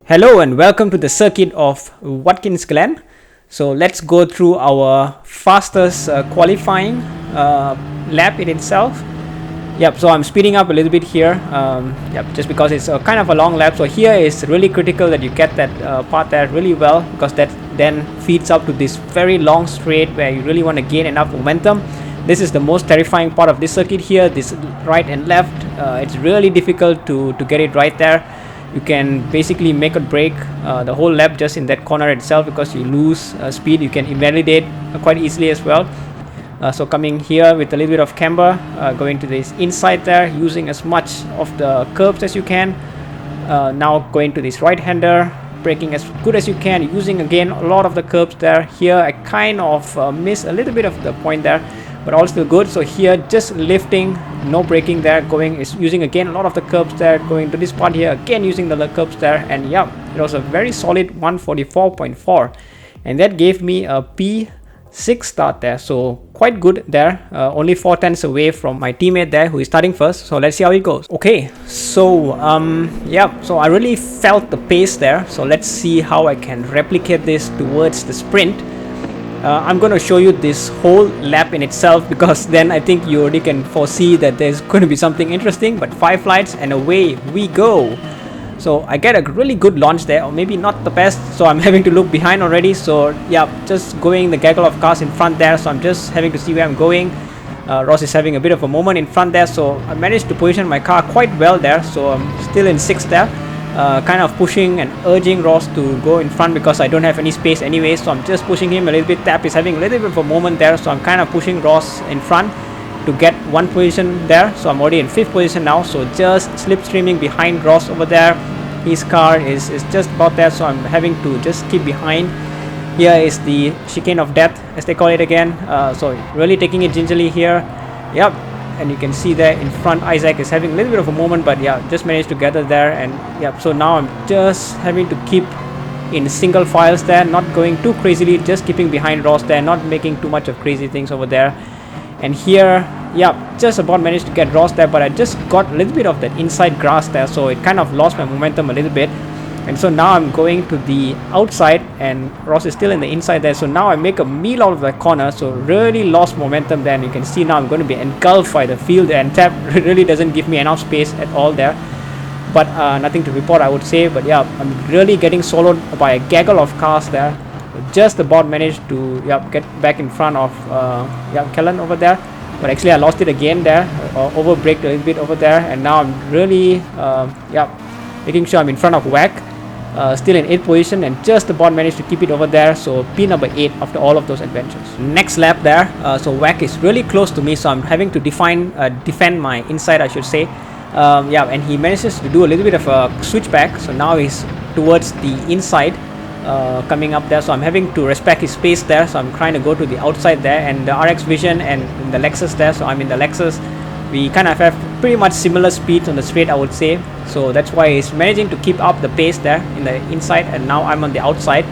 Hello and welcome to the circuit of Watkins Glen. So let's go through our fastest qualifying lap in itself. Yep, so I'm speeding up a little bit here, just because it's kind of a long lap. So here is really critical that you get that part there really well, because that then feeds up to this very long straight where you really want to gain enough momentum. This is the most terrifying part of this circuit here, this right and left. It's really difficult to get it right there. You can basically make or break the whole lap just in that corner itself, because you lose speed. You can invalidate quite easily as well. So coming here with a little bit of camber, going to this inside there, using as much of the curves as you can. Now going to this right hander, braking as good as you can, using again a lot of the curves there. Here I kind of miss a little bit of the point there, but all still good. So here just lifting, no braking there, going is using again a lot of the curves there, going to this part here again using the curves there, and yeah, it was a very solid 144.4, and that gave me a P6 start there, so quite good there. Only 4 tenths away from my teammate there who is starting first. So let's see how it goes. Okay, so so I really felt the pace there, so let's see how I can replicate this towards the sprint. I'm going to show you this whole lap in itself, because then I think you already can foresee that there's going to be something interesting. But 5 flights and away we go. So I get a really good launch there, or maybe not the best, so I'm having to look behind already. So yeah, just going the gaggle of cars in front there, so I'm just having to see where I'm going. Ross is having a bit of a moment in front there, so I managed to position my car quite well there, so I'm still in 6th there. Kind of pushing and urging Ross to go in front, because I don't have any space anyway, so I'm just pushing him a little bit. Tap is having a little bit of a moment there, so I'm kind of pushing Ross in front to get one position there. So I'm already in 5th position now, so just slipstreaming behind Ross over there. His car is just about there, so I'm having to just keep behind. Here is the chicane of death, as they call it again. So really taking it gingerly here. Yep. And you can see there in front Isaac is having a little bit of a moment, but yeah, just managed to gather there. And yeah, so now I'm just having to keep in single files there, not going too crazily, just keeping behind Ross there, not making too much of crazy things over there. And here, yeah, just about managed to get Ross there, but I just got a little bit of that inside grass there, so it kind of lost my momentum a little bit. And so now I'm going to the outside, and Ross is still in the inside there. So now I make a meal out of the corner, so really lost momentum there. And you can see now I'm going to be engulfed by the field, and Tap really doesn't give me enough space at all there. But nothing to report, I would say. But yeah, I'm really getting soloed by a gaggle of cars there. Just about managed to get back in front of Kellen over there. But actually I lost it again there, overbraked a little bit over there. And now I'm really making sure I'm in front of Wack. Still in 8th position, and just about managed to keep it over there. So P number 8 after all of those adventures. Next lap there, so Wack is really close to me, so I'm having to defend my inside, I should say. And he manages to do a little bit of a switchback, so now he's towards the inside, coming up there. So I'm having to respect his space there, so I'm trying to go to the outside there, and the RX Vision and the Lexus there. So I'm in the Lexus. We kind of have pretty much similar speeds on the straight, I would say. So that's why he's managing to keep up the pace there in the inside, and now I'm on the outside.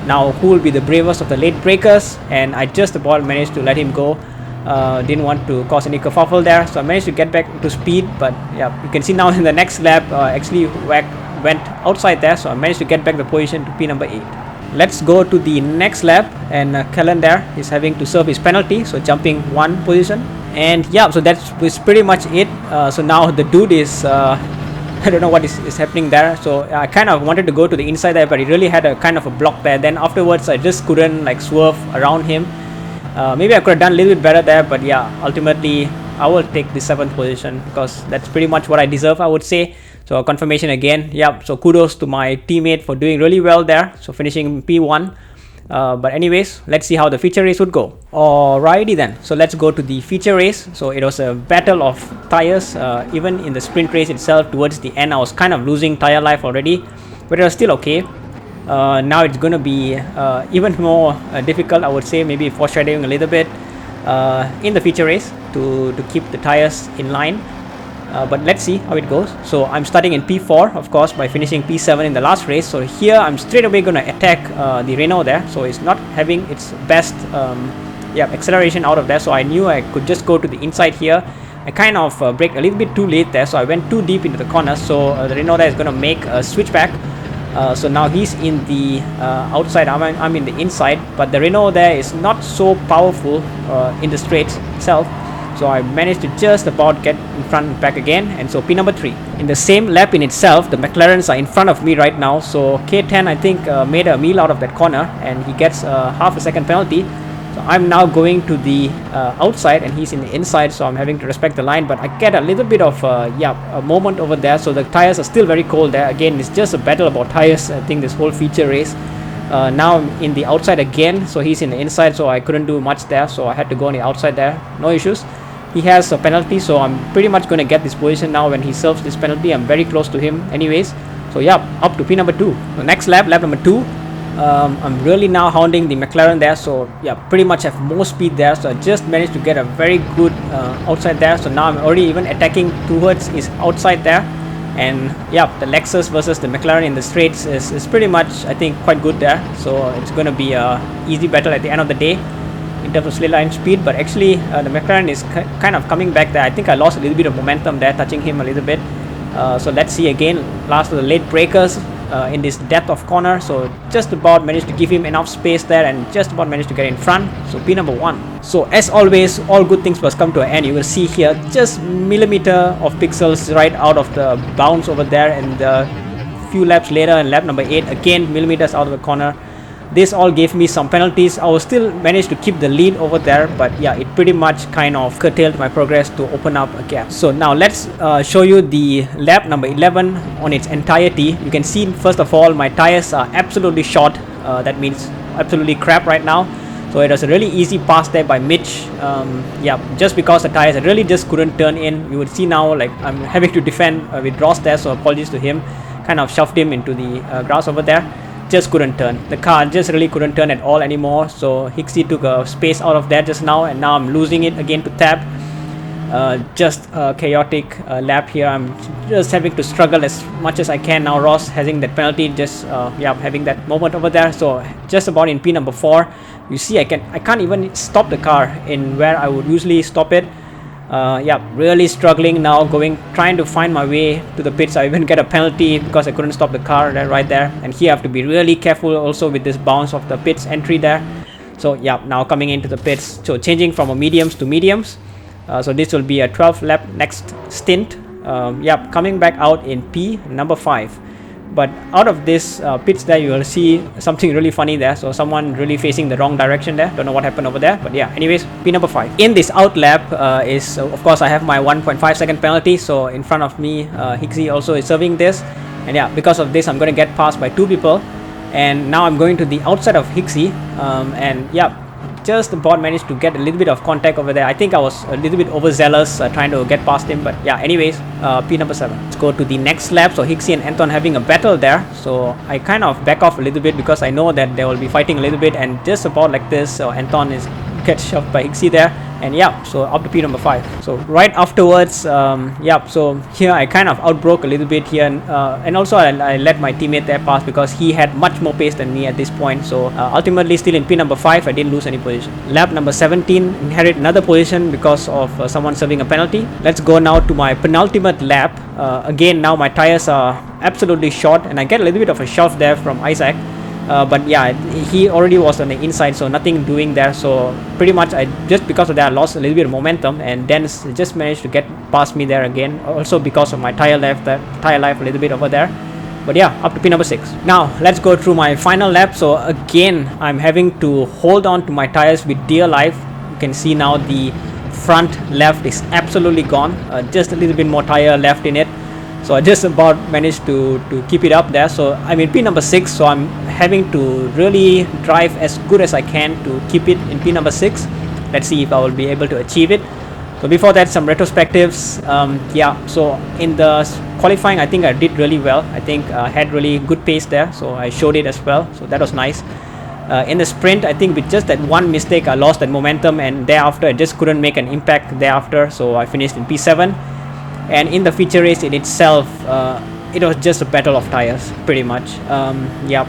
Now who will be the bravest of the late breakers? And I just about managed to let him go. Didn't want to cause any kerfuffle there, so I managed to get back to speed. But yeah, you can see now in the next lap, actually Wack went outside there, so I managed to get back the position to P number 8. Let's go to the next lap, and Kellen there is having to serve his penalty, so jumping 1 position. And yeah, so that was pretty much it. So now the dude is I don't know what is happening there. So I kind of wanted to go to the inside there, but he really had a kind of a block there. Then afterwards I just couldn't like swerve around him. Maybe I could have done a little bit better there, but yeah, ultimately I will take the 7th position, because that's pretty much what I deserve, I would say. So confirmation again. Yeah, so kudos to my teammate for doing really well there, so finishing P1. But anyways, let's see how the feature race would go. Alrighty then, so let's go to the feature race. So it was a battle of tires. Even in the sprint race itself, towards the end I was kind of losing tire life already, but it was still okay. Now it's going to be even more difficult, I would say, maybe foreshadowing a little bit in the feature race to keep the tires in line. But let's see how it goes. So I'm starting in P4, of course, by finishing P7 in the last race. So here I'm straight away going to attack the Renault there. So it's not having its best acceleration out of there. So I knew I could just go to the inside here, I kind of braked a little bit too late there, so I went too deep into the corner. So the Renault there is going to make a switchback. So now he's in the outside, I'm in the inside, but the Renault there is not so powerful in the straights itself. So I managed to just about get in front and back again, and so P number 3. In the same lap in itself, the McLarens are in front of me right now. So K10 I think made a meal out of that corner, and he gets half a second penalty. So I'm now going to the outside, and he's in the inside, so I'm having to respect the line. But I get a little bit of a moment over there. So the tires are still very cold there. Again, it's just a battle about tires, I think, this whole feature race. Now I'm in the outside again, so he's in the inside, so I couldn't do much there, so I had to go on the outside there. No issues. He has a penalty, so I'm pretty much going to get this position now. When he serves this penalty, I'm very close to him anyways. So yeah, up to P number 2. The next lap number 2, I'm really now hounding the McLaren there. So yeah, pretty much have more speed there. So I just managed to get a very good outside there. So now I'm already even attacking towards his outside there. And yeah, the Lexus versus the McLaren in the straights is pretty much, I think, quite good there. So it's going to be a easy battle at the end of the day in terms of straight line speed. But actually the McLaren is kind of coming back there. I think I lost a little bit of momentum there, touching him a little bit. So let's see again, last of the late breakers in this depth of corner. So just about managed to give him enough space there, and just about managed to get in front. So P number 1. So as always, all good things must come to an end. You will see here just millimeter of pixels right out of the bounce over there, and a few laps later in lap number 8, again millimeters out of the corner. This all gave me some penalties. I was still managed to keep the lead over there, but yeah, it pretty much kind of curtailed my progress to open up a gap. So now let's show you the lap number 11 on its entirety. You can see, first of all, my tires are absolutely short. That means absolutely crap right now. So it was a really easy pass there by Mitch. Yeah, just because the tires really just couldn't turn in. You would see now, like, I'm having to defend with Ross there, so apologies to him. Kind of shoved him into the grass over there. Just couldn't turn. The car just really couldn't turn at all anymore. So Hixie took a space out of that just now, and now I'm losing it again to Tab. Just a chaotic lap here. I'm just having to struggle as much as I can now. Ross having that penalty, just yeah, having that moment over there. So just about in P number 4. You see, I can't even stop the car in where I would usually stop it. Yeah, really struggling now, trying to find my way to the pits. I even get a penalty because I couldn't stop the car right there, and here I have to be really careful also with this bounce of the pits entry there. So yeah, now coming into the pits, so changing from a mediums to mediums. So this will be a 12 lap next stint. Yeah, coming back out in P number 5. But out of this pits there, you will see something really funny there. So someone really facing the wrong direction there. Don't know what happened over there, but yeah, anyways, P number 5. In this out lap is of course I have my 1.5 second penalty. So in front of me, Hixie also is serving this, and yeah, because of this I'm going to get passed by 2 people, and now I'm going to the outside of Hixie, and yeah, just about managed to get a little bit of contact over there. I think I was a little bit overzealous trying to get past him, but yeah, anyways, P number 7. Let's go to the next lap. So Hixie and Anton having a battle there, so I kind of back off a little bit because I know that they will be fighting a little bit, and just about like this, so Anton gets shoved by Hixie there, and yeah, so up to P number 5. So right afterwards, yeah, so here I kind of outbroke a little bit here, and also I let my teammate there pass because he had much more pace than me at this point. So ultimately still in P number 5, I didn't lose any position. Lap number 17, inherit another position because of someone serving a penalty. Let's go now to my penultimate lap. Again, now my tires are absolutely short, and I get a little bit of a shove there from Isaac. But yeah, he already was on the inside, so nothing doing there. So pretty much I just because of that I lost a little bit of momentum, and then just managed to get past me there again, also because of my tire life a little bit over there. But yeah, up to P number 6. Now let's go through my final lap. So again, I'm having to hold on to my tires with dear life. You can see now the front left is absolutely gone, just a little bit more tire left in it. So I just about managed to keep it up there. So I'm in P number 6, so I'm having to really drive as good as I can to keep it in P number 6. Let's see if I will be able to achieve it. So before that, some retrospectives. Yeah, so in the qualifying, I think I did really well. I think I had really good pace there, so I showed it as well, so that was nice. In the sprint, I think with just that one mistake I lost that momentum, and thereafter I just couldn't make an impact thereafter, so I finished in P7. And in the feature race in itself, it was just a battle of tires pretty much. Yeah,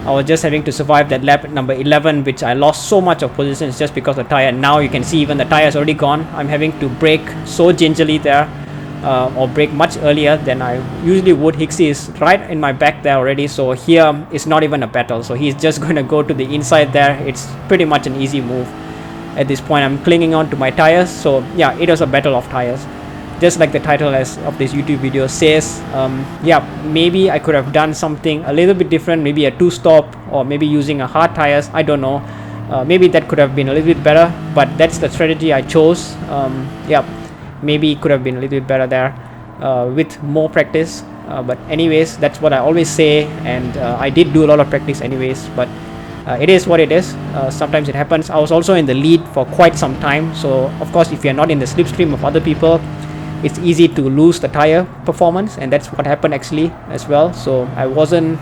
I was just having to survive that lap number 11, which I lost so much of positions just because of the tire. Now you can see even the tire is already gone. I'm having to brake so gingerly there, or brake much earlier than I usually would. Hixie is right in my back there already, so here it's not even a battle. So he's just going to go to the inside there. It's pretty much an easy move. At this point, I'm clinging on to my tires. So yeah, it was a battle of tires, just like the title of this YouTube video says. Yeah, maybe I could have done something a little bit different, maybe a 2-stop, or maybe using a hard tires. I don't know. Maybe that could have been a little bit better, but that's the strategy I chose. Yeah, maybe it could have been a little bit better there with more practice. But anyways, that's what I always say, and I did do a lot of practice anyways, but it is what it is. Sometimes it happens. I was also in the lead for quite some time, so of course if you're not in the slipstream of other people, it's easy to lose the tire performance, and that's what happened actually as well. So I wasn't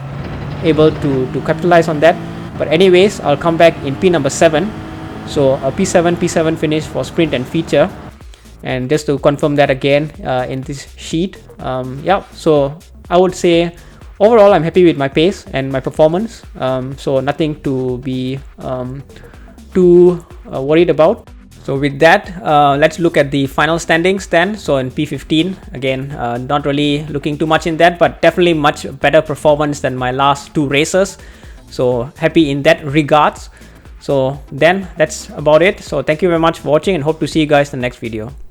able to capitalize on that. But anyways, I'll come back in P number 7. So a P7 finish for sprint and feature. And just to confirm that again in this sheet, yeah, so I would say overall I'm happy with my pace and my performance. So nothing to be too worried about. So with that, let's look at the final standings then. So in P15, again, not really looking too much in that, but definitely much better performance than my last 2 races. So happy in that regards. So then that's about it. So thank you very much for watching, and hope to see you guys in the next video.